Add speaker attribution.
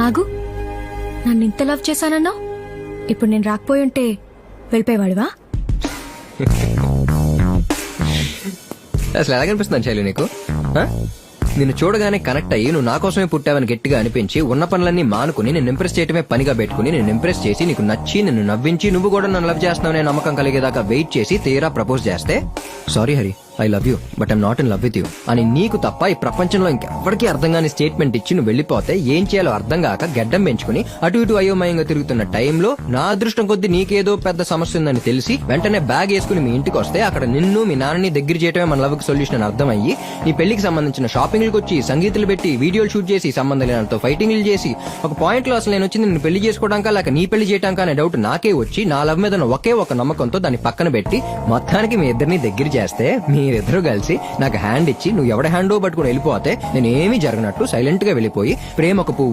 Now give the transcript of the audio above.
Speaker 1: ఆగు, నన్ను ఇంత లవ్ చేశానన్నావు, ఇప్పుడు నేను రాకపోయి ఉంటే వెళ్ళిపోయేవాడివా?
Speaker 2: అసలు ఎలాగనిపిస్తుంది శైలు నీకు? ఆ? నిన్ను చూడగానే కనెక్ట్ అయ్యి నువ్వు నా కోసమే పుట్టావని గట్టిగా అనిపించి ఉన్న పనులన్నీ మానుకుని నేను ఇంప్రెస్ చేయడమే పనిగా పెట్టుకుని నేను ఇంప్రెస్ చేసి నీకు నచ్చి నిన్ను నవ్వించి నువ్వు కూడా నన్ను లవ్ చేస్తున్నావు నమ్మకం కలిగేదాకా వెయిట్ చేసి తీరా ప్రపోజ్ చేస్తే sorry Hari I love you but I'm not in love with you అని నీకు తప్ప ఈ ప్రపంచంలో ఇంకెవ్వరికీ అర్థం కాని స్టేట్మెంట్ ఇచ్చి నువ్వు వెళ్ళిపోతే ఏం చేయాలో అర్థం కాక గడ్డం పెంచుకుని అటు ఇటు అయోమయంగా తిరుగుతున్న టైంలో నా అదృష్టం కొద్దీ నీకేదో పెద్ద సమస్య ఉందని తెలిసి వెంటనే బ్యాగ్ వేసుకుని మీ ఇంటికి వస్తే అక్కడ నిన్ను మీ నాన్నని దగ్గర చేయడమే మన లవ్ కి సొల్యూషన్ అని అర్థమయ్యి నీ పెళ్లికి సంబంధించిన షాపింగ్లకు వచ్చి సంగీతాలు పెట్టి వీడియోలు షూట్ చేసి సంబంధం లేనంతో ఫైటింగ్లు చేసి ఒక పాయింట్ లో అసలు నేను వచ్చి నిన్ను పెళ్లి చేసుకోవడానికా లేక నీ పెళ్లి చేయడానికి అనే డౌట్ నాకే వచ్చి నా లవ్ మీద ఒకే ఒక నమ్మకంతో దాన్ని పక్కన పెట్టి మొత్తానికి మీ ఇద్దరిని దగ్గర చేస్తే మీరిద్దరూ కలిసి నాకు హ్యాండ్ ఇచ్చి నువ్వు ఎవడ హ్యాండో పట్టుకుని వెళ్ళిపోతే నేను ఏమీ జరగనట్టు సైలెంట్ గా వెళ్ళిపోయి ప్రేమకు పువ్వు